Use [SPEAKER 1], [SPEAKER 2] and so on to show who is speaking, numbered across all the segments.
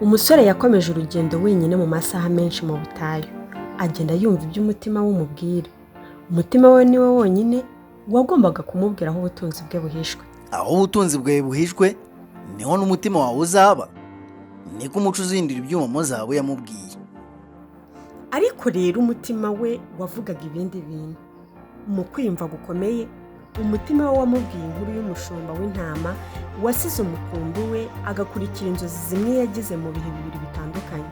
[SPEAKER 1] Umusore yakomeje urugendo wenyine mu masaha menshi mu butayu. Agenda yumva ibyo umutima we umubwira. Umutima we ni we wonyine wagombaga kumubwira aho ubutunzi bwe buhishwe.
[SPEAKER 2] Aho ubutunzi bwawe buhishwe niho n'umutima wawe uzaba. Niko umuco uzindira ibyuma mo zahabu yamubwiye.
[SPEAKER 1] Ariko rero umutima we wavugaga ibindi bintu. Mu kwiyumva gukomeye, umutima we wamubwiye inkuru y'umushumba w'intama wasize umukumbi we agakurikira inzozi zimwe yagize mu bihe bibiri bitandukanye.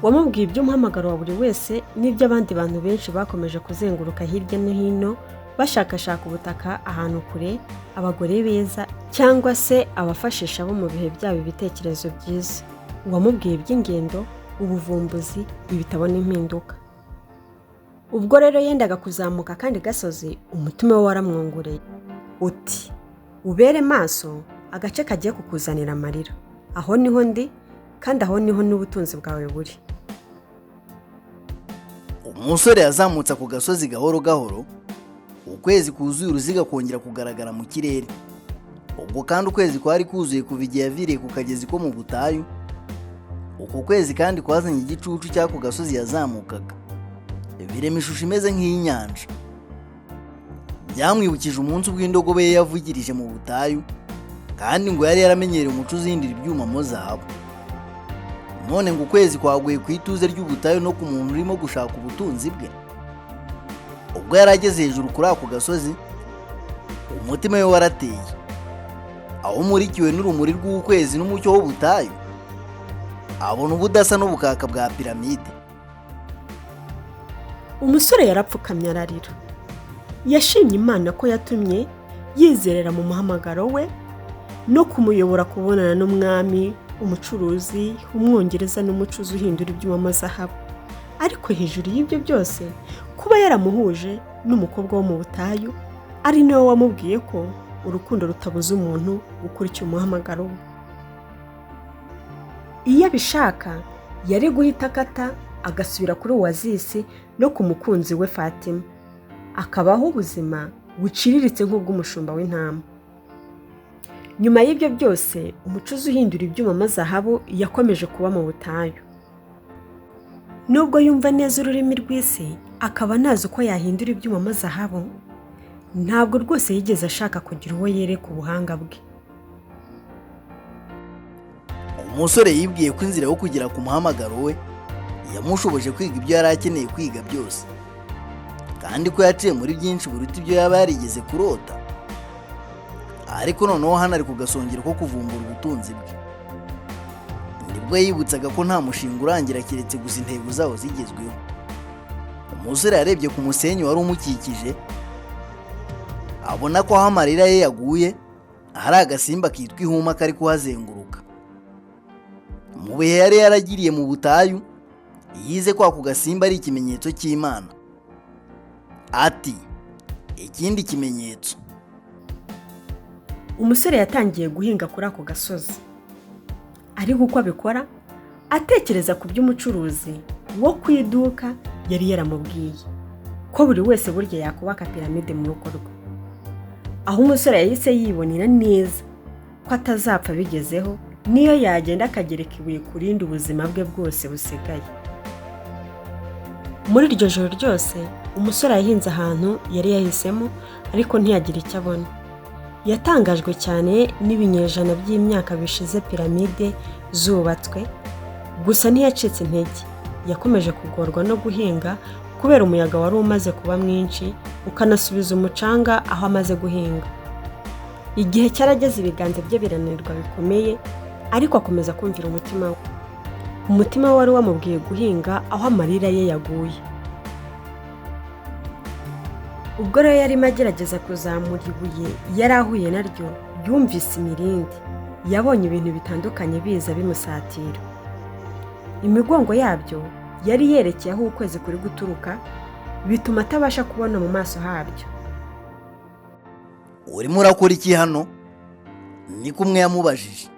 [SPEAKER 1] Wamubwiye iby'umuhamagaro wa buri wese n'ibyo abandi bantu benshi bakomeje kuzenguruka hirya no hino bashakashaka ubutaka ahantu kure, abagore beza cyangwa se abafashisha bo mu bihe byabo ibitekerezo byiza. Wamubwiye iby'ingendo, ubuvumbuzi, ibitabo n'impinduka. Ubwo rero yendaga kuzamuka kandi gasozi, umutima we waramwongoreye. Uti ubere maso, agace kagiye kukuzanira amarira. Aho niho ndi kandi aho niho n'ubutunzi bwawe buri.
[SPEAKER 2] Umusore yazamutse ku gasozi gahoro gahoro, ukwezi kuzuye uruziga kongera kugaragara mu kirere. Ubwo kandi ukwezi kwari kuzuye kuva igihe yaviriye ku kagezi ko mu butayu. Uko kwezi kandi kwazanye igicucu cy'ako gasozi yazamukaga, birema ishusho imeze nk'iyinyanja. Byamwibukije umunsi ubw'indogobe ye yavugirije mu butayu, kandi ngo yari yaramenyereye umuco uzindira ibyuma mo zahabu. None ngo ukwezi kwaguye ku ituze ry'ubutayu no ku muntu urimo gushaka ubutunzi bwe. Ubwo yari ageze hejuru kuri ako gasozi, umutima we warateye. Aho umurikiwe n'urumuri rw'ukwezi n'umucyo w'ubutayu, abona ubudasa n'ubukaka bwa piramide.
[SPEAKER 1] Umusore yarapfukamye ararira. Yashimye Imana ko yatumye yizerera mu muhamagaro we no kumuyobora kubonana n'umwami, umucuruzi, umwongereza n'umucuzi uhindura ibyuma mo zahabu. Ariko hejuru y'ibyo byose, kuba yaramuhuje n'umukobwa wo mu butayu, ari nawe wamubwiye ko urukundo rutabuza umuntu gukurikira umuhamagaro we. Iyo abishaka, yari guhita akata agasubira kuri Oasis no ku mukunzi we Fatima, akabaho ubuzima buciriritse nk'ubw'umushumba w'intama. Nyuma y'ibyo byose, umucuzi uhindura ibyuma mo zahabu yakomeje kuba mu butayu. Nubwo yumva neza ururimi rw'isi, akaba anazi uko yahindura ibyuma mo zahabu, ntabwo rwose yigeze ashaka kugira uwo yereka ubuhanga bwe.
[SPEAKER 2] Umusore yibwiye ko inzira yo kugera ku muhamagaro we yamushoboje kwiga ibyo yari akeneye kwiga byose, kandi ko yaciye muri byinshi buruta ibyo yaba yarigeze kurota. Ariko noneho hano ari ku gasongero ko kuvumbura ubutunzi bwe. Nibwo yibutsaga ko nta mushinga urangira keretse gusa intego zawo zigezweho. Umusore yarebye ku musenyi wari umukikije, abona ko aho amarira ye yaguye hari agasimba kitwa ihuma kari kuhazenguruka. Mu bihe yari yaragiriye mu butayu, yize ko ako gasimba ari ikimenyetso cy'Imana. Ati ikindi kimenyetso.
[SPEAKER 1] Umusore yatangiye guhinga kuri ako gasozi. Ariko uko abikora, atekereza ku by'umucuruzi wo ku iduka yari yaramubwiye ko buri wese burya yakubaka piramide mu rugo rwe. Aho umusore yahise yibonera neza ko atazapfa bigezeho niyo yagenda akagereka ibuye ku rindi ubuzima bwe bwose busigaye. Muri iryo joro ryose, umusore yahinze ahantu yari yahisemo, ariko ntiyagira icyo abona. Yatangajwe cyane n'ibinyejana by'imyaka bishize piramide zubatswe, gusa ntiyacitse intege. Yakomeje kugorwa no guhinga kubera umuyaga wari umaze kuba mwinshi ukanasubiza umucanga aho amaze guhinga. Igihe cyarageze ibiganza bye birananirwa bikomeye, ariko akomeza kumvira umutima we. Umutima we wari wamubwiye guhinga aho amarira ye yaguye. Ubwo rero yarimo agerageza kuzamura ibuye yari ahuye naryo, yumvise imirindi. Yabonye ibintu bitandukanye biza bimusatira. Imigongo yabyo yari yerekeye aho ukwezi kuri guturuka, bituma atabasha kubona mu maso habyo.
[SPEAKER 2] Urimo urakora iki hano? Ni kumwe yamubajije.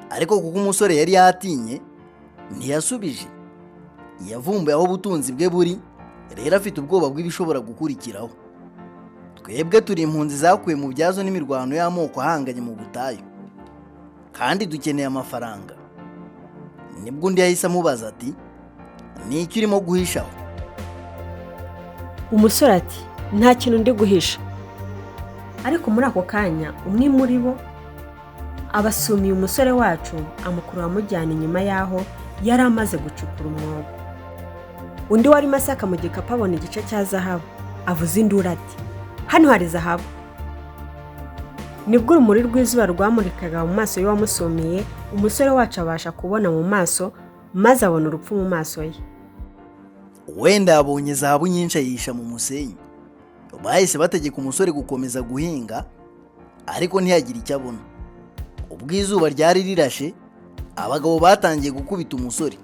[SPEAKER 2] Ariko kuko umusore yari yatinye, ntiyasubije. Yavumbuye aho ubutunzi bwe buri, rero afite ubwoba bw'ibishobora gukurikiraho. Twebwe turi impunzi zakuye mu byazo n'imirwano y'amoko ahanganye mu butayu, kandi dukeneye amafaranga. nibwo undi yahise amubaza ati ni iki urimo guhishaho?
[SPEAKER 1] umusore ati nta kintu ndi guhisha. Ariko muri ako kanya umwe muri bo abasumiye umusore wacu amukurura amujyana inyuma y'aho yari amaze gucukura umwobo. Undi wari masaka mu gikapu abona igice cya zahabu avuza induru ati hano hari zahabu. Nibwo urumuri rw'izuba rwamurikaga mu maso y'uwamusumiye, umusore wacu abasha kubona mu maso maze abona urupfu mu maso ye.
[SPEAKER 2] Wenda yabonye zahabu nyinshi ayisha mu musenyi. Bahise bategeka umusore gukomeza guhinga ariko ntiyagire icyo abona. Ubwo izuba ryari rirashe, abagabo batangiye gukubita umusore.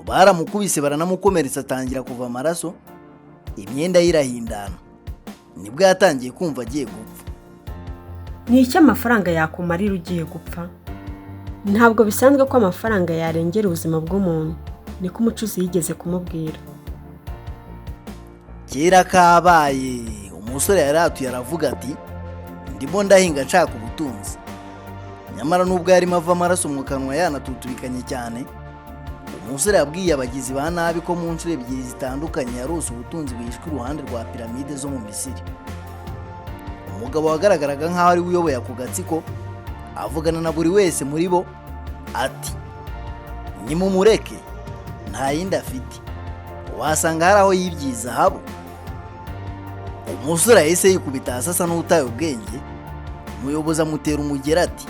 [SPEAKER 2] Baramukubise baranamukomeretsa atangira kuva amaraso, imyenda ye irahindana. Nibwo yatangiye kumva agiye gupfa.
[SPEAKER 1] Ni iki amafaranga yakumarira ugiye gupfa? Ntabwo bisanzwe ko amafaranga yarengera ubuzima bw'umuntu, niko umucuzi yigeze kumubwira.
[SPEAKER 2] Kera kabaye umusore yaratuye aravuga ati ndimo ndahinga nshaka ubutunzi. Nyamara nubwo yarimo ava amaraso mu kanwa yanatutubikanye cyane, umusore yabwiye abagizi ba nabi ko mu nshuro ebyiri zitandukanye yarose ubutunzi bwishwe iruhande rwa piramide zo mu Misiri. Umugabo wagaragaraga nk'aho ari uyoboye ako gatsiko avugana na buri wese muri bo ati nimumureke nta yindi afite, wasanga hari aho yibye zahabu. Umusore yahise yikubita hasi asa n'utaye ubwenge. Umuyobozi amutera umugera ati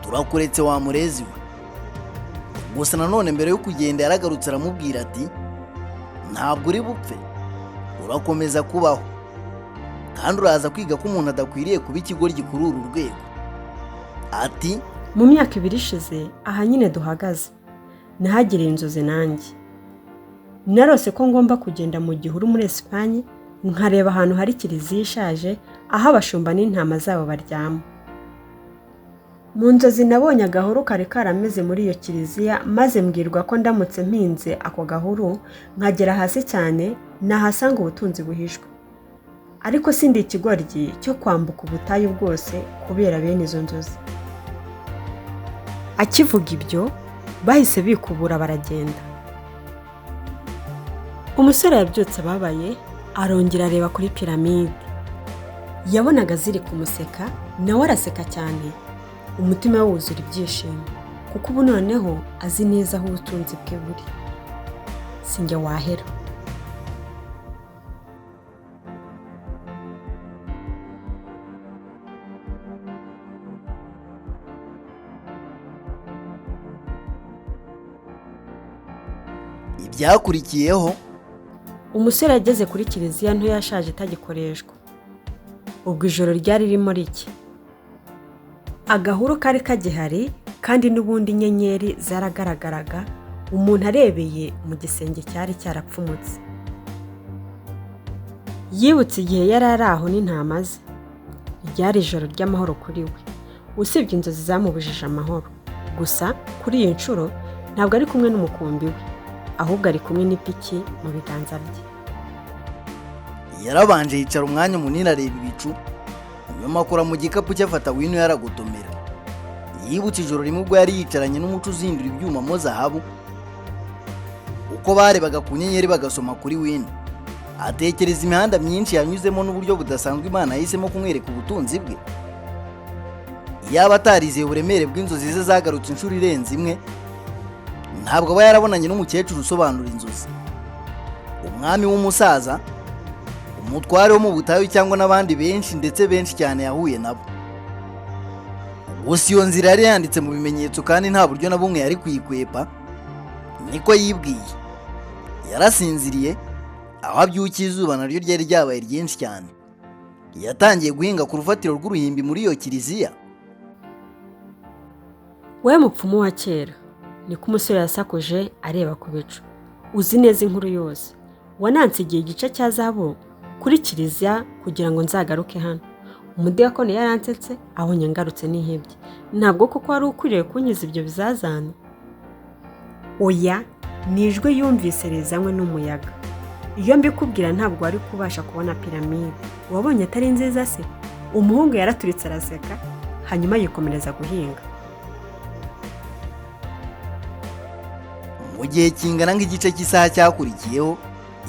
[SPEAKER 2] turakuretse wa murezi we. Gusa nanone mbere yo kugenda yaragarutse aramubwira ati ntabwo uri bupfe, urakomeza kubaho kandi uraza kwiga ko umuntu adakwiriye kuba ikigoryi kuri uru rwego. Ati
[SPEAKER 1] mu myaka 2 ishize aha nyine duhagaze nahagiriye inzozi nanjye. Narose ko ngomba kugenda mu gihuru muri Espagne nkareba ahantu hari kiliziya ishaje aho abashumba n'intama zabo baryama. Mu nzozi nabonye agahuru kare karameze muri iyo kiliziya, maze mbwirwa ko ndamutse mpinze ako gahuru nkagera hasi cyane nahasanga ubutunzi buhishwe. Ariko sindi ikigoryi cyo kwambuka ubutayu bwose kubera bene izo nzozi. Akivuga ibyo bahise bikubura baragenda. Umusore yabyutse babaye arongera areba kuri piramide. Yabonaga ziri kumuseka, nawe araseka cyane. Umutima we wuzura ibyishimo kuko ubu noneho azi neza aho ubutunzi bwe buri. Sinjye wahera.
[SPEAKER 2] Ibyakurikiyeho,
[SPEAKER 1] umusore yageze kuri kiliziya nto yashaje itagikoreshwa. Ubwo ijoro ryari ririmo rike. Agahuru kari kagihari kandi n'ubundi inyenyeri zaragaragaraga, umuntu arebeye mu gisenge cyari cyarapfumutse. Yibutse igihe yari ari aho n'intama ze. Ryari ijoro ry'amahoro kuri we, usibye inzozi zamubujije amahoro. Gusa kuri iyo nshuro ntabwo ari kumwe n'umukumbi we, ahubwo ari kumwe n'ipiki mu biganza bye.
[SPEAKER 2] Yarabanje yicara umwanya munini areba ibicu, nyuma akora mu gikapu cyafata wino yaragutomera. Yibutse ijoro rimwe ubwo yari yicaranye n'umuco uzindura ibyuma mo zahabu, uko barebaga ku nyenyeri bagasoma kuri wino. Atekereza imihanda myinshi yanyuzemo n'uburyo budasanzwe Imana yahisemo kumwereka ubutunzi bwe. Yaba atarizeye uburemere bw'inzozi ze zagarutse inshuro irenze imwe, ntabwo aba yarabonanye n'umukecuru usobanura inzozi, umwami w'umusaza, umutware wo mu butayu cyangwa n'abandi benshi ndetse benshi cyane yahuye nabo. Gusa iyo nzira yari yanditse mu bimenyetso kandi nta buryo na bumwe yari kuyikwepa. Niko yibwiye. Yarasinziriye, aho abyukiye izuba naryo ryari ryabaye ryinshi cyane. Yatangiye guhinga ku rufatiro rw'uruhimbi muri iyo kiliziya.
[SPEAKER 1] We mupfumu wa kera, niko umusore yasakuje areba ku bicu. Uzi neza inkuru yose. Wanansigiye igice cya zahabu kuri kiliziya kugira ngo nzagaruke hano. Umudiyakoni yaransetse abonye ngarutse n'ihebye. Ntabwo koko wari ukwiriye kunyiza ibyo bizazana. Oya, nijwe yumvise rizanywe n'umuyaga. Iyo mbikubwira ntabwo wari kubasha kubona piramide. Wabonye atari nziza se? Umuhungu yaraturitse araseka, hanyuma yikomereza guhinga.
[SPEAKER 2] mu gihe kingana nk'igice cy'isaha cyakurikiyeho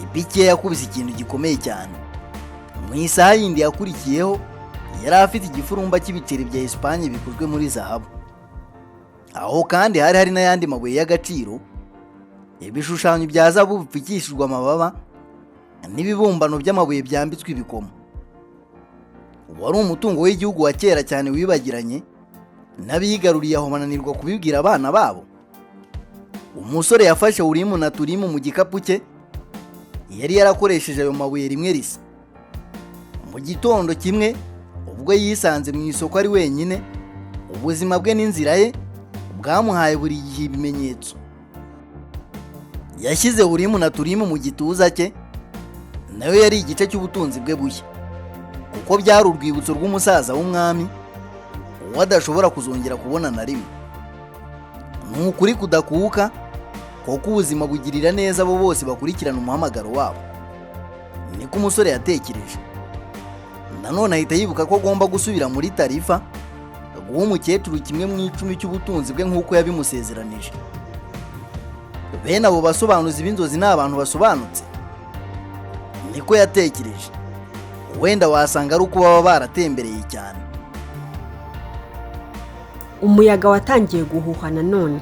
[SPEAKER 2] Ibike yakubise ikintu gikomeye cyane. Mu isaha yindi yakurikiyeho yari afite igifurumba cy'ibiceri bya Espagne bikozwe muri zahabu. Aho kandi hari n'ayandi mabuye y'agaciro, ibishushanyo bya zahabu bipfukishijwe amababa n'ibibumbano by'amabuye byambitswe ibikomo. Wari umutungo w'igihugu wa kera cyane wibagiranye, n'abigaruriye aho bananirwa kubibwira abana babo. Umusore yafashe Urimu na Turimu mu gikapu cye, yari yarakoresheje ayo mabuye rimwe risa. Mu gitondo kimwe ubwo yisanze mu isoko ari wenyine, ubuzima bwe n'inzira ye bwamuhaye buri gihe ibimenyetso. Yashyize Urimu na Turimu mu gituza cye, nayo yari igice cy'ubutunzi bwe bushya, kuko byari urwibutso rw'umusaza w'umwami uwo adashobora kuzongera kubona na rimwe. Ni ukuri kudakuka, kuko ubuzima bugirira neza abo bose bakurikirana umuhamagaro wabo. Niko umusore yatekereje. Nanone ahita yibuka ko agomba gusubira muri Tarifa guha umukecuru kimwe mu icumi cy'ubutunzi bwe nk'uko yabimusezeranije. Bene abo basobanuzi b'inzozi ni abantu basobanutse? Niko yatekereje. Wenda wasanga ari uko baba baratembereye cyane.
[SPEAKER 1] Umuyaga watangiye guhuha nanone.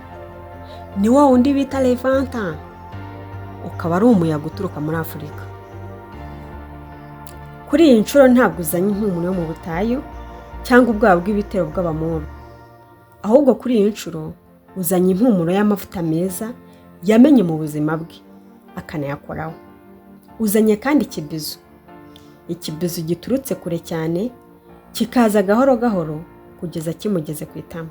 [SPEAKER 1] Ni wa wundi bita Levanta, ukaba ari umuyaga uturuka muri Afurika. Kuri iyi nshuro ntabwo uzanye impumuro yo mu butayu cyangwa ubwabo bw'ibitero bw'Abamori, ahubwo kuri iyi nshuro uzanye impumuro y'amavuta meza yamenye mu buzima bwe akanayakoraho. Uzanye kandi ikibizu giturutse kure cyane, kikaza gahoro gahoro kugeza kimugeze ku itama.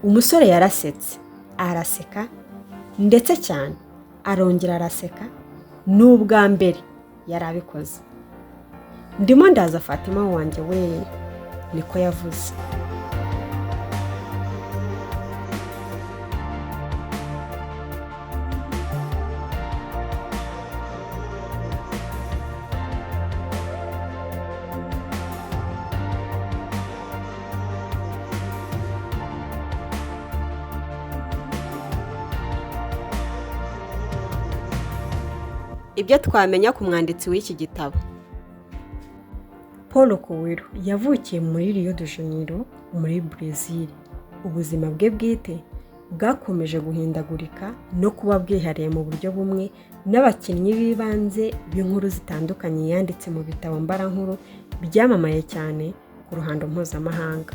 [SPEAKER 1] Umusore yarasetse, araseka ndetse cyane, arongera araseka. N'ubwa mbere yari abikoze. Ndimo ndaza Fatima wanjye we, niko yavuze. Ibyo twamenya ku mwanditsi w'iki gitabo. Paulo Coelho yavukiye muri Rio de Janeiro muri Brazil. Ubuzima bwe bwite bwakomeje guhindagurika no kuba bwihariye mu buryo bumwe n'abakinnyi b'ibanze b'inkuru zitandukanye yanditse mu bitabo mbarankuru byamamaye cyane ku ruhando mpuzamahanga.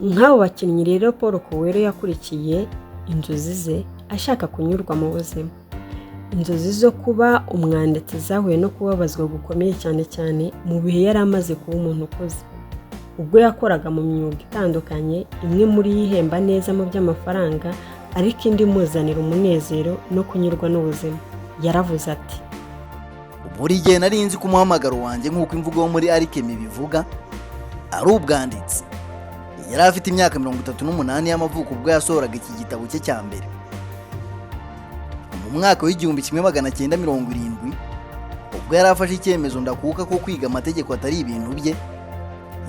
[SPEAKER 1] Nk'abo bakinnyi rero Paulo Coelho yakurikiye inzozi ze ashaka kunyurwa mu buzima. Inzozi zo kuba umwanditsi zahuye no kubabazwa gukomeye cyane cyane mu bihe yari amaze kuba umuntu ukuze. Ubwo yakoraga mu myuga itandukanye, imwe muri yihemba neza mu by'amafaranga, ariko indi muzanira umunezero no kunyurwa n'ubuzima. Yaravuze ati,
[SPEAKER 2] buri gihe nari nzi ko umuhamagaro wanjye nk'uko imvugo yo muri Alchemy bivuga ari ubwanditsi. Yari afite imyaka 38 y'amavuko ubwo yasohoraga iki gitabo cye cya mbere. Mu mwaka w'1970 ubwo yari afashe icyemezo ndakuka ko kwiga amategeko atari ibintu bye,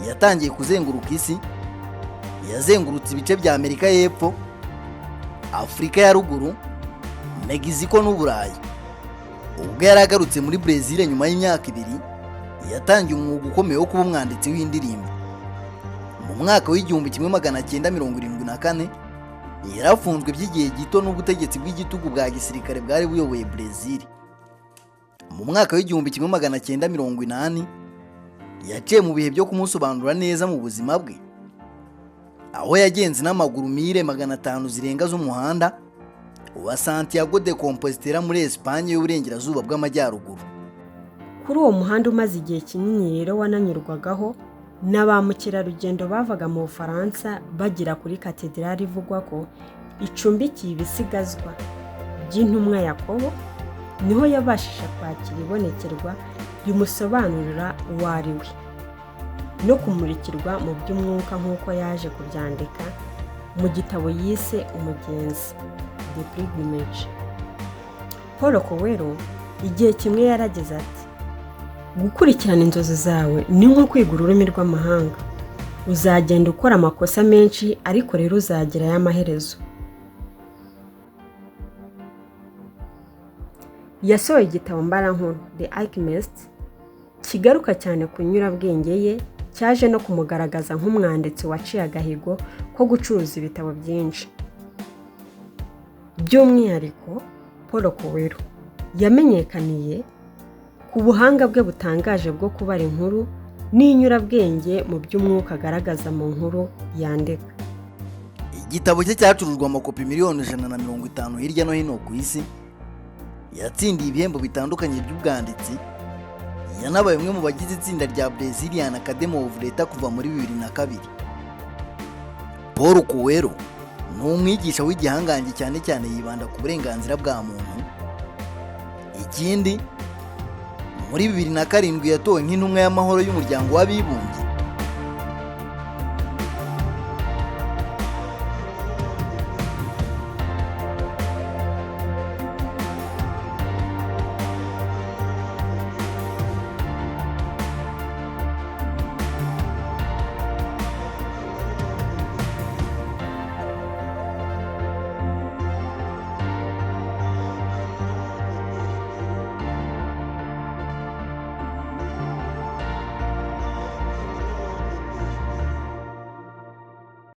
[SPEAKER 2] yatangiye kuzenguruka isi. Yazengurutse ibice bya Amerika y'Epfo, Afurika ya Ruguru, Mexico n'Uburayi. Ubwo yari agarutse muri Brazil nyuma y'imyaka 2, yatangiye umwuga ukomeye wo kuba umwanditsi w'indirimbo. Mu mwaka w'1974 yarafunzwe by'igihe gito n'ubutegetsi bw'igitugu bwa gisirikare bwari buyoboye Brazil. Mu mwaka w'1980 yaciye mu bihe byo kumusobanura neza mu buzima bwe, aho yagenze n'amaguru 500 zirenga z'umuhanda wa Santiago de Compostela muri Espagne y'uburengerazuba bw'amajyaruguru.
[SPEAKER 1] Kuri uwo muhanda umaze igihe kinini rero wananyurwagaho na ba mukerarugendo bavaga mu Bufaransa bagira kuri katedrali ivugwa ko icumbikiye ibisigazwa by'intumwa Yakobo. Niho yabashije kwakira ibonekerwa rimusobanurira uwo ari we no kumurikirwa mu by'umwuka nk'uko yaje kubyandika mu gitabo yise Umugenzi, The Pilgrimage. Paulo Coelho igihe kimwe yarageze ati, gukurikirana inzozi zawe ni nko kwiga ururimi rw'amahanga. Uzagenda ukora amakosa menshi, ariko rero uzagerayo amaherezo. yasohoye igitabo mbarankuru The Alchemist kigaruka cyane ku nyurabwenge ye, cyaje no kumugaragaza nk'umwanditsi waciye agahigo ko gucuruza ibitabo byinshi. By'umwihariko Paulo Coelho yamenyekaniye ku buhanga bwe butangaje bwo kubara inkuru n'inyurabwenge mu by'umwuka agaragaza mu nkuru yandika.
[SPEAKER 2] Igitabo cye cyacurujwe amakopi miliyoni 150 hirya no hino ku isi, yatsindiye ibihembo bitandukanye by'ubwanditsi, yanabaye umwe mu bagize itsinda rya Brazilian Academy of Letters kuva muri 2002. Paulo Coelho ni umwigisha w'igihangange, cyane cyane yibanda ku burenganzira bwa muntu. Ikindi, muri 2007 yatowe nk'intumwa y'amahoro y'umuryango w'abibumbye.